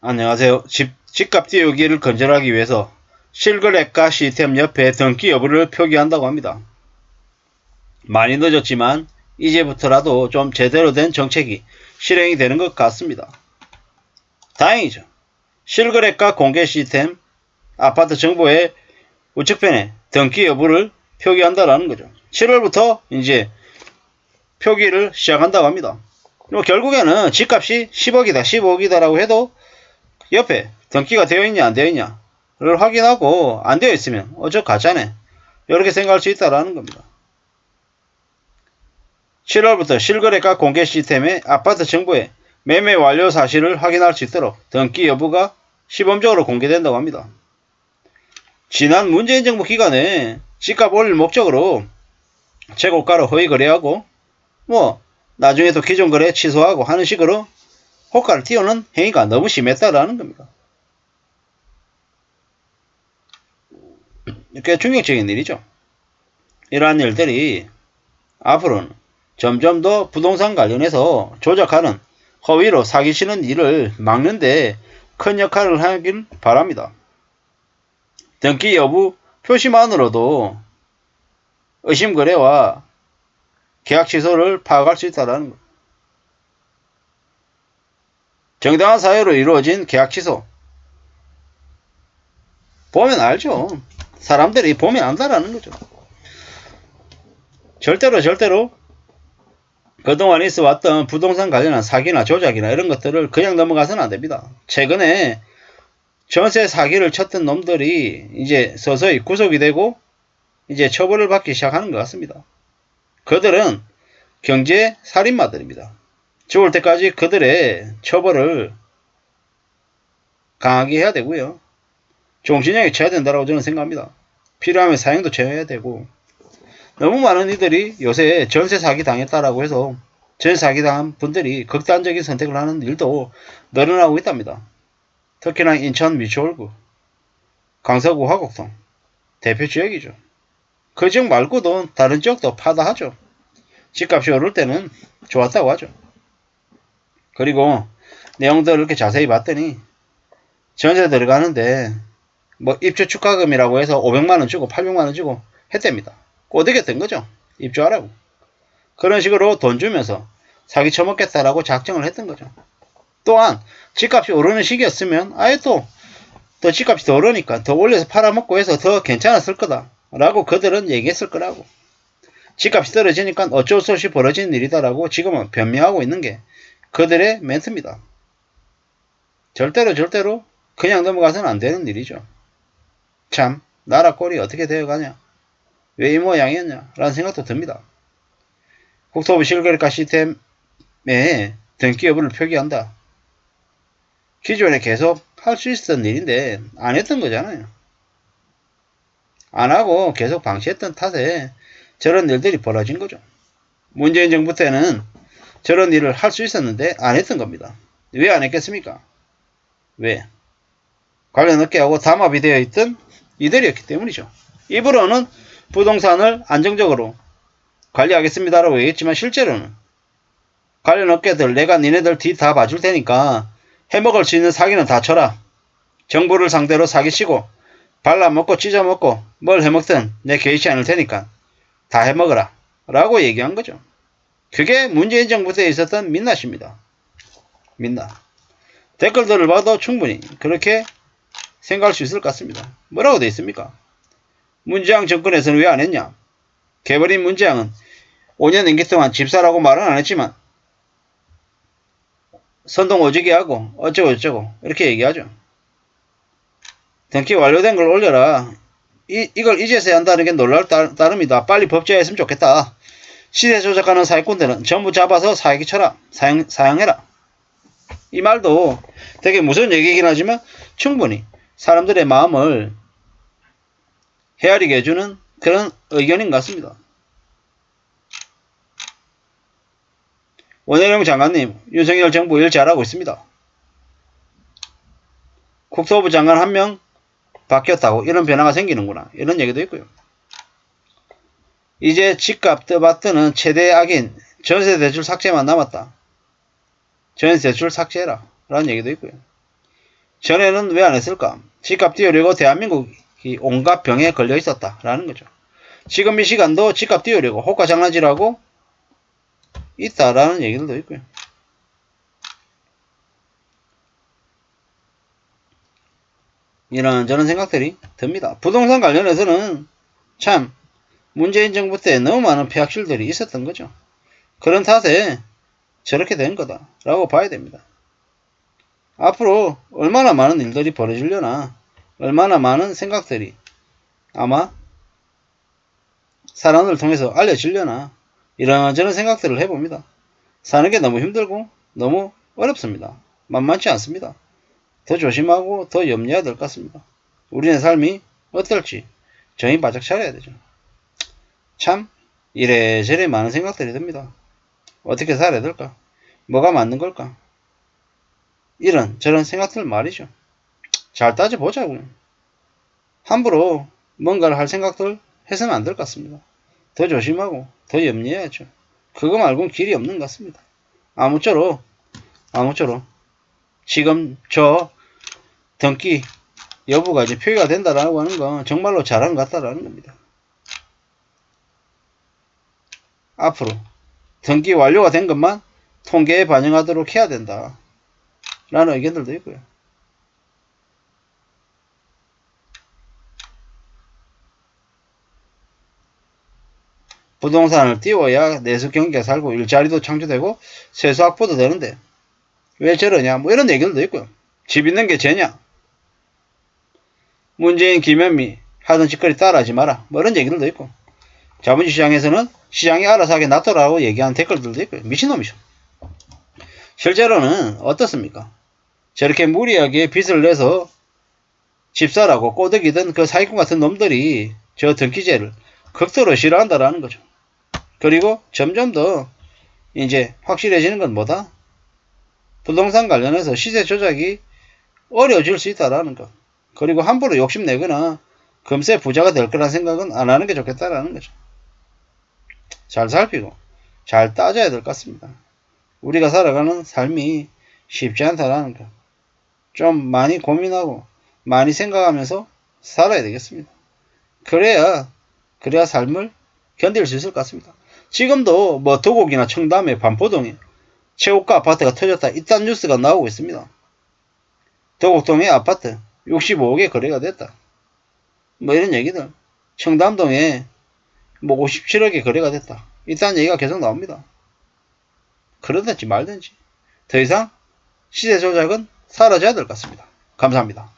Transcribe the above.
안녕하세요. 집값 띄우기를 건전하기 위해서 실거래가 시스템 옆에 등기 여부를 표기한다고 합니다. 많이 늦었지만 이제부터라도 좀 제대로 된 정책이 실행이 되는 것 같습니다. 다행이죠. 실거래가 공개 시스템 아파트 정보의 우측편에 등기 여부를 표기한다라는 거죠. 7월부터 이제 표기를 시작한다고 합니다. 결국에는 집값이 10억이다 15억이다라고 해도 옆에 등기가 되어 있냐 안 되어 있냐를 확인하고 안 되어 있으면 저 가짜네 이렇게 생각할 수 있다라는 겁니다. 7월부터 실거래가 공개 시스템에 아파트 정보에 매매 완료 사실을 확인할 수 있도록 등기 여부가 시범적으로 공개된다고 합니다. 지난 문재인 정부 기간에 집값 올릴 목적으로 재고가로 허위 거래하고 나중에도 기존 거래 취소하고 하는 식으로 호가를 띄우는 행위가 너무 심했다라는 겁니다. 꽤 충격적인 일이죠. 이러한 일들이 앞으로는 점점 더 부동산 관련해서 조작하는 허위로 사기치는 일을 막는데 큰 역할을 하길 바랍니다. 등기 여부 표시만으로도 의심 거래와 계약 취소를 파악할 수 있다는 것. 정당한 사유로 이루어진 계약 취소. 보면 알죠. 사람들이 보면 안다라는 거죠. 절대로 그동안 있어왔던 부동산 관련한 사기나 조작이나 이런 것들을 그냥 넘어가서는 안 됩니다. 최근에 전세 사기를 쳤던 놈들이 이제 서서히 구속이 되고 이제 처벌을 받기 시작하는 것 같습니다. 그들은 경제 살인마들입니다. 죽을 때까지 그들의 처벌을 강하게 해야 되고요. 종신형에 쳐야 된다고 저는 생각합니다. 필요하면 사형도 쳐야 되고 너무 많은 이들이 요새 전세 사기 당했다라고 해서 전세 사기 당한 분들이 극단적인 선택을 하는 일도 늘어나고 있답니다. 특히나 인천 미추홀구, 강서구 화곡동 대표 지역이죠. 그 지역 말고도 다른 지역도 파다하죠. 집값이 오를 때는 좋았다고 하죠. 그리고 내용들을 이렇게 자세히 봤더니 전세 들어가는데 입주 축하금이라고 해서 500만원 주고 800만원 주고 했답니다. 꼬드겼던 거죠. 입주하라고. 그런 식으로 돈 주면서 사기 쳐먹겠다라고 작정을 했던 거죠. 또한 집값이 오르는 시기였으면 아예 또 집값이 더 오르니까 더 올려서 팔아먹고 해서 더 괜찮았을 거다 라고 그들은 얘기했을 거라고. 집값이 떨어지니까 어쩔 수 없이 벌어지는 일이다라고 지금은 변명하고 있는 게 그들의 멘트입니다. 절대로 그냥 넘어가서는 안 되는 일이죠. 참 나라 꼴이 어떻게 되어가냐, 왜 이 모양이었냐 라는 생각도 듭니다. 국토부 실거래가 시스템에 등기 여부를 표기한다. 기존에 계속 할 수 있었던 일인데 안 했던 거잖아요. 안 하고 계속 방치했던 탓에 저런 일들이 벌어진 거죠. 문재인 정부 때는 저런 일을 할 수 있었는데 안 했던 겁니다. 왜 안 했겠습니까? 왜? 관련 업계하고 담합이 되어 있던 이들이었기 때문이죠. 입으로는 부동산을 안정적으로 관리하겠습니다라고 얘기했지만 실제로는 관련 업계들 내가 니네들 뒤 다 봐줄 테니까 해먹을 수 있는 사기는 다 쳐라. 정부를 상대로 사기치고 발라먹고 찢어먹고 뭘 해먹든 내 개의치 않을 테니까 다 해먹어라 라고 얘기한 거죠. 그게 문재인 정부 때 있었던 민낯입니다. 민낯. 댓글들을 봐도 충분히 그렇게 생각할 수 있을 것 같습니다. 뭐라고 돼 있습니까? 문재양 정권에서는 왜 안 했냐? 개버린 문재양은 5년 임기 동안 집사라고 말은 안 했지만 선동 오지게 하고 어쩌고 이렇게 얘기하죠. 등기 완료된 걸 올려라. 이걸 이제서야 한다는 게 놀랄 따름이다. 빨리 법제화했으면 좋겠다. 시세 조작하는 사기꾼들은 전부 잡아서 사기 쳐라. 사형해라. 이 말도 되게 무서운 얘기이긴 하지만 충분히 사람들의 마음을 헤아리게 해주는 그런 의견인 것 같습니다. 원희룡 장관님, 윤석열 정부 일 잘하고 있습니다. 국토부 장관 한 명 바뀌었다고 이런 변화가 생기는구나 이런 얘기도 있고요. 이제 집값 떠받드는 최대 악인 전세대출 삭제만 남았다. 전세대출 삭제해라 라는 얘기도 있고요. 전에는 왜 안 했을까? 집값 띄우려고 대한민국이 온갖 병에 걸려 있었다라는 거죠. 지금 이 시간도 집값 띄우려고 호가 장난질하고 있다라는 얘기들도 있고요. 이런저런 생각들이 듭니다. 부동산 관련해서는 참 문재인 정부 때 너무 많은 폐악실들이 있었던 거죠. 그런 탓에 저렇게 된 거다라고 봐야 됩니다. 앞으로 얼마나 많은 일들이 벌어지려나, 얼마나 많은 생각들이 아마 사람을 통해서 알려지려나, 이런저런 생각들을 해봅니다. 사는 게 너무 힘들고 너무 어렵습니다. 만만치 않습니다. 더 조심하고 더 염려해야 될 것 같습니다. 우리의 삶이 어떨지 정신 바짝 차려야 되죠. 참 이래저래 많은 생각들이 듭니다. 어떻게 살아야 될까? 뭐가 맞는 걸까? 이런 저런 생각들 말이죠. 잘 따져보자고요. 함부로 뭔가를 할 생각들 해서는 안 될 것 같습니다. 더 조심하고 더 염려해야죠. 그거 말고는 길이 없는 것 같습니다. 아무쪼록 지금 저 등기 여부가 이제 표기가 된다라고 하는 건 정말로 잘한 것 같다라는 겁니다. 앞으로 등기 완료가 된 것만 통계에 반영하도록 해야 된다 라는 의견들도 있고요. 부동산을 띄워야 내수 경기가 살고 일자리도 창출되고 세수 확보도 되는데 왜 저러냐 뭐 이런 얘기들도 있고요. 집 있는 게 죄냐, 문재인 김현미 하던 짓거리 따라하지 마라 뭐 이런 얘기들도 있고, 자본주의 시장에서는 시장이 알아서 하게 놔둬라고 얘기하는 댓글들도 있고요. 미친놈이죠. 실제로는 어떻습니까? 저렇게 무리하게 빚을 내서 집사라고 꼬드기던 그 사기꾼 같은 놈들이 저 등기제를 극도로 싫어한다라는 거죠. 그리고 점점 더 이제 확실해지는 건 뭐다? 부동산 관련해서 시세 조작이 어려워질 수 있다라는 것. 그리고 함부로 욕심내거나 금세 부자가 될 거라는 생각은 안 하는 게 좋겠다라는 거죠. 잘 살피고 잘 따져야 될 것 같습니다. 우리가 살아가는 삶이 쉽지 않다라는 것. 좀 많이 고민하고 많이 생각하면서 살아야 되겠습니다. 그래야 삶을 견딜 수 있을 것 같습니다. 지금도 뭐 도곡이나 청담에 반포동에 최고가 아파트가 터졌다 이딴 뉴스가 나오고 있습니다. 도곡동의 아파트 65억에 거래가 됐다. 뭐 이런 얘기들. 청담동에 뭐 57억에 거래가 됐다. 이딴 얘기가 계속 나옵니다. 그러든지 말든지 더 이상 시세 조작은 사라져야 될 것 같습니다. 감사합니다.